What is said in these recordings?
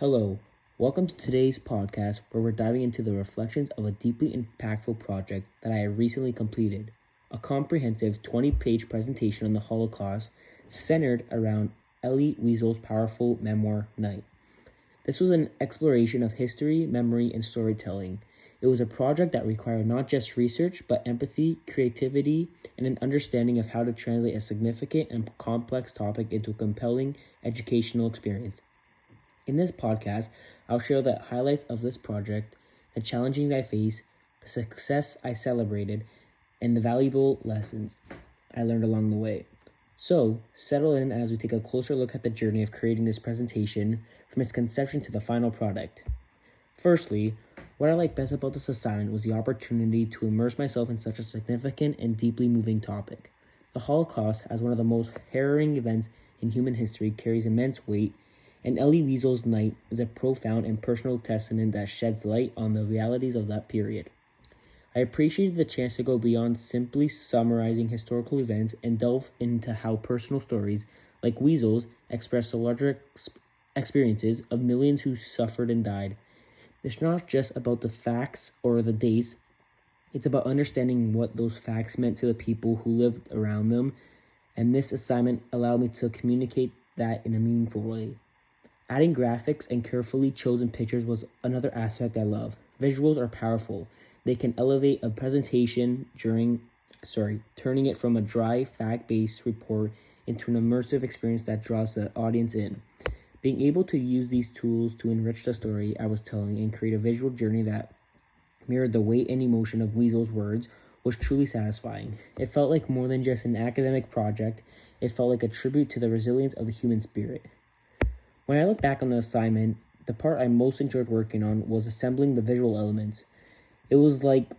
Hello, welcome to today's podcast where we're diving into the reflections of a deeply impactful project that I have recently completed, a comprehensive 20-page presentation on the Holocaust centered around Elie Wiesel's powerful memoir, Night. This was an exploration of history, memory, and storytelling. It was a project that required not just research, but empathy, creativity, and an understanding of how to translate a significant and complex topic into a compelling educational experience. In this podcast, I'll share the highlights of this project, the challenges I faced, the success I celebrated, and the valuable lessons I learned along the way. So, settle in as we take a closer look at the journey of creating this presentation from its conception to the final product. Firstly, what I liked best about this assignment was the opportunity to immerse myself in such a significant and deeply moving topic. The Holocaust, as one of the most harrowing events in human history, carries immense weight, and Elie Wiesel's Night is a profound and personal testament that sheds light on the realities of that period. I appreciated the chance to go beyond simply summarizing historical events and delve into how personal stories, like Wiesel's, express the larger experiences of millions who suffered and died. It's not just about the facts or the dates, it's about understanding what those facts meant to the people who lived around them, and this assignment allowed me to communicate that in a meaningful way. Adding graphics and carefully chosen pictures was another aspect I love. Visuals are powerful. They can elevate a presentation turning it from a dry, fact-based report into an immersive experience that draws the audience in. Being able to use these tools to enrich the story I was telling and create a visual journey that mirrored the weight and emotion of Wiesel's words was truly satisfying. It felt like more than just an academic project. It felt like a tribute to the resilience of the human spirit. When I look back on the assignment, the part I most enjoyed working on was assembling the visual elements. It was like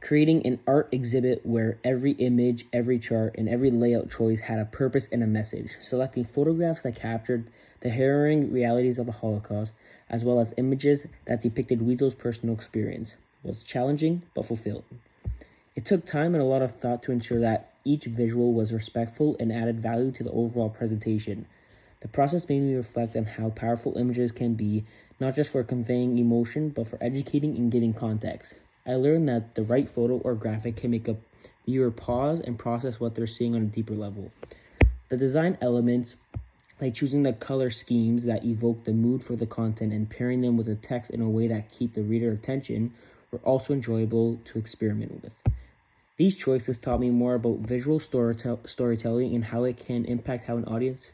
creating an art exhibit where every image, every chart, and every layout choice had a purpose and a message. Selecting photographs that captured the harrowing realities of the Holocaust, as well as images that depicted Wiesel's personal experience, was challenging but fulfilling. It took time and a lot of thought to ensure that each visual was respectful and added value to the overall presentation. The process made me reflect on how powerful images can be, not just for conveying emotion, but for educating and giving context. I learned that the right photo or graphic can make a viewer pause and process what they're seeing on a deeper level. The design elements, like choosing the color schemes that evoke the mood for the content and pairing them with the text in a way that keep the reader attention, were also enjoyable to experiment with. These choices taught me more about visual storytelling and how it can impact how an audience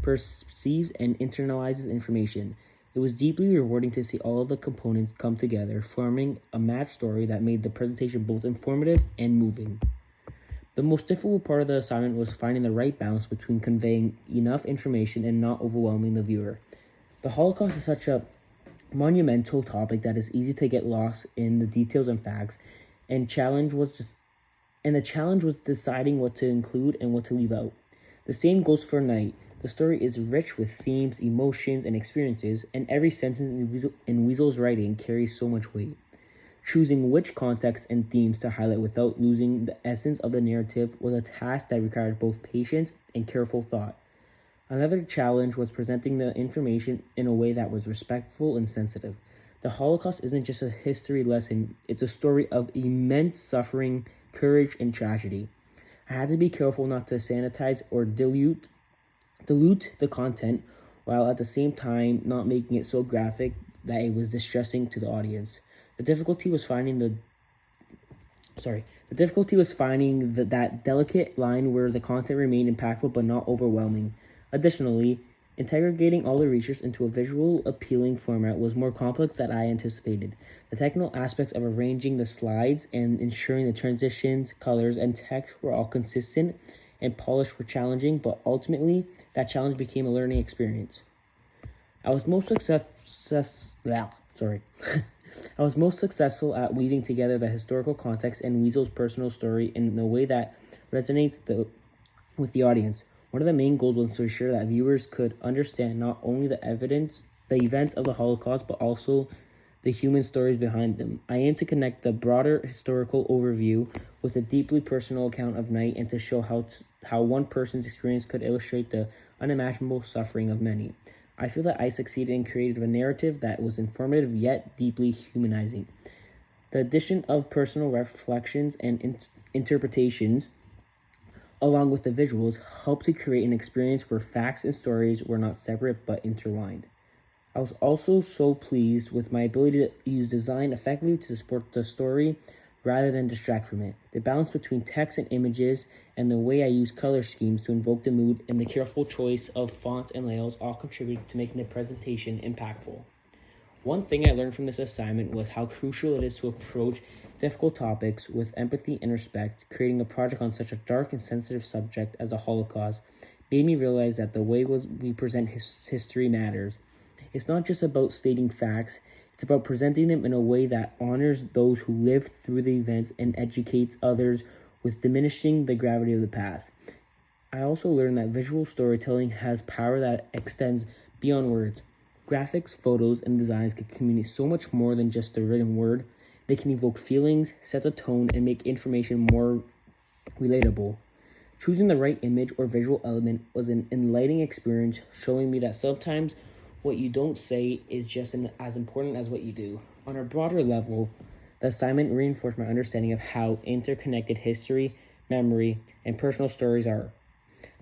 perceives and internalizes information. It was deeply rewarding to see all of the components come together, forming a matched story that made the presentation both informative and moving. The most difficult part of the assignment was finding the right balance between conveying enough information and not overwhelming the viewer. The Holocaust is such a monumental topic that it's easy to get lost in the details and facts, and the challenge was deciding what to include and what to leave out. The same goes for Night. The story is rich with themes, emotions, and experiences, and every sentence in Wiesel's writing carries so much weight. Choosing which context and themes to highlight without losing the essence of the narrative was a task that required both patience and careful thought. Another challenge was presenting the information in a way that was respectful and sensitive. The Holocaust isn't just a history lesson, it's a story of immense suffering, courage, and tragedy. I had to be careful not to sanitize or dilute the content, while at the same time not making it so graphic that it was distressing to the audience. The difficulty was finding that delicate line where the content remained impactful but not overwhelming. Additionally, integrating all the research into a visual appealing format was more complex than I anticipated. The technical aspects of arranging the slides and ensuring the transitions, colors, and text were all consistent and polished were challenging, but ultimately, that challenge became a learning experience. I was most successful at weaving together the historical context and Wiesel's personal story in a way that resonates with the audience. One of the main goals was to ensure that viewers could understand not only the events of the Holocaust, but also the human stories behind them. I aim to connect the broader historical overview with a deeply personal account of Night and to show how one person's experience could illustrate the unimaginable suffering of many. I feel that I succeeded in creating a narrative that was informative yet deeply humanizing. The addition of personal reflections and interpretations, along with the visuals, helped to create an experience where facts and stories were not separate but intertwined. I was also so pleased with my ability to use design effectively to support the story rather than distract from it. The balance between text and images and the way I use color schemes to invoke the mood and the careful choice of fonts and layouts all contributed to making the presentation impactful. One thing I learned from this assignment was how crucial it is to approach difficult topics with empathy and respect. Creating a project on such a dark and sensitive subject as the Holocaust made me realize that the way we present history matters. It's not just about stating facts, it's about presenting them in a way that honors those who lived through the events and educates others with diminishing the gravity of the past. I also learned that visual storytelling has power that extends beyond words. Graphics, photos, and designs can communicate so much more than just the written word. They can evoke feelings, set a tone, and make information more relatable. Choosing the right image or visual element was an enlightening experience, showing me that sometimes what you don't say is just as important as what you do. On a broader level, the assignment reinforced my understanding of how interconnected history, memory, and personal stories are.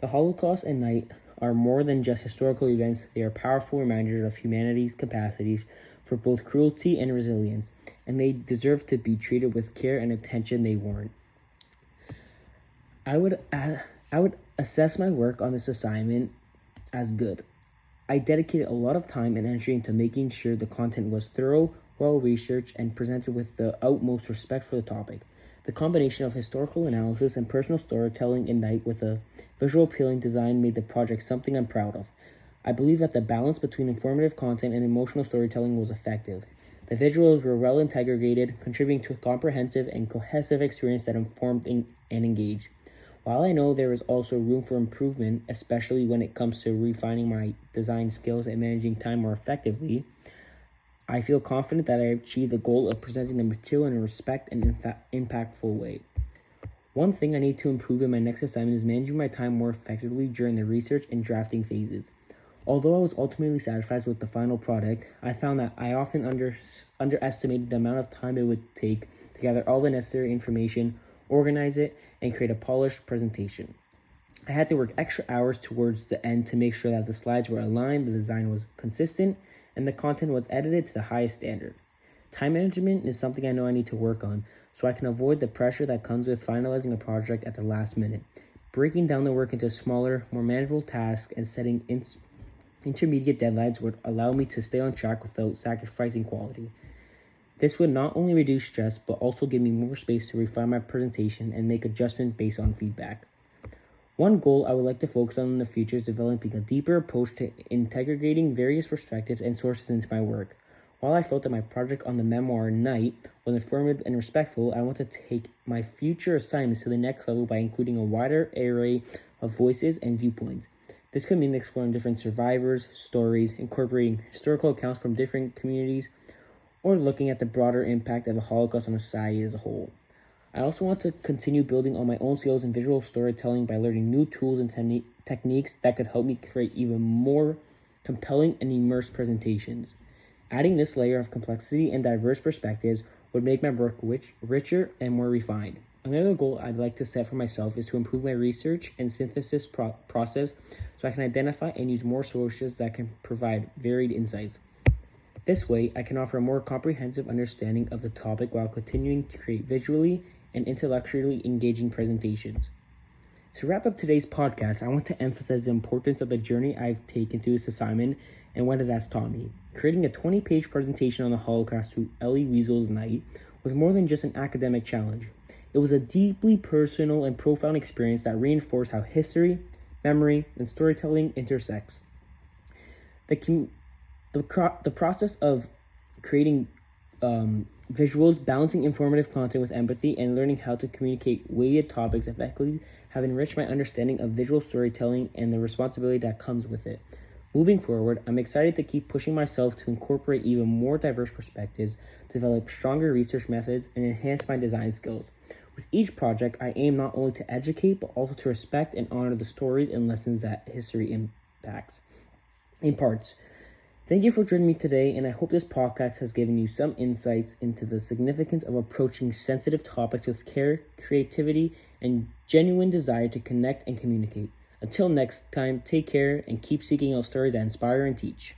The Holocaust and Night are more than just historical events. They are powerful reminders of humanity's capacities for both cruelty and resilience, and they deserve to be treated with care and attention they warrant. I would assess my work on this assignment as good. I dedicated a lot of time and energy into making sure the content was thorough, well-researched, and presented with the utmost respect for the topic. The combination of historical analysis and personal storytelling in Night with a visual appealing design made the project something I'm proud of. I believe that the balance between informative content and emotional storytelling was effective. The visuals were well integrated, contributing to a comprehensive and cohesive experience that informed and engaged. While I know there is also room for improvement, especially when it comes to refining my design skills and managing time more effectively, I feel confident that I have achieved the goal of presenting the material in a respect and impactful way. One thing I need to improve in my next assignment is managing my time more effectively during the research and drafting phases. Although I was ultimately satisfied with the final product, I found that I often underestimated the amount of time it would take to gather all the necessary information, organize it, and create a polished presentation. I had to work extra hours towards the end to make sure that the slides were aligned, the design was consistent, and the content was edited to the highest standard. Time management is something I know I need to work on, so I can avoid the pressure that comes with finalizing a project at the last minute. Breaking down the work into smaller, more manageable tasks and setting intermediate deadlines would allow me to stay on track without sacrificing quality. This would not only reduce stress, but also give me more space to refine my presentation and make adjustments based on feedback. One goal I would like to focus on in the future is developing a deeper approach to integrating various perspectives and sources into my work. While I felt that my project on the memoir Night was informative and respectful, I want to take my future assignments to the next level by including a wider array of voices and viewpoints. This could mean exploring different survivors, stories, incorporating historical accounts from different communities, or looking at the broader impact of the Holocaust on society as a whole. I also want to continue building on my own skills in visual storytelling by learning new tools and techniques that could help me create even more compelling and immersive presentations. Adding this layer of complexity and diverse perspectives would make my work richer and more refined. Another goal I'd like to set for myself is to improve my research and synthesis process so I can identify and use more sources that can provide varied insights. This way, I can offer a more comprehensive understanding of the topic while continuing to create visually and intellectually engaging presentations. To wrap up today's podcast, I want to emphasize the importance of the journey I've taken through this assignment and what it has taught me. Creating a 20-page presentation on the Holocaust through Elie Wiesel's Night was more than just an academic challenge. It was a deeply personal and profound experience that reinforced how history, memory, and storytelling intersects. The process of creating visuals, balancing informative content with empathy, and learning how to communicate weighted topics effectively have enriched my understanding of visual storytelling and the responsibility that comes with it. Moving forward, I'm excited to keep pushing myself to incorporate even more diverse perspectives, develop stronger research methods, and enhance my design skills. With each project, I aim not only to educate, but also to respect and honor the stories and lessons that history imparts. Thank you for joining me today, and I hope this podcast has given you some insights into the significance of approaching sensitive topics with care, creativity, and genuine desire to connect and communicate. Until next time, take care and keep seeking out stories that inspire and teach.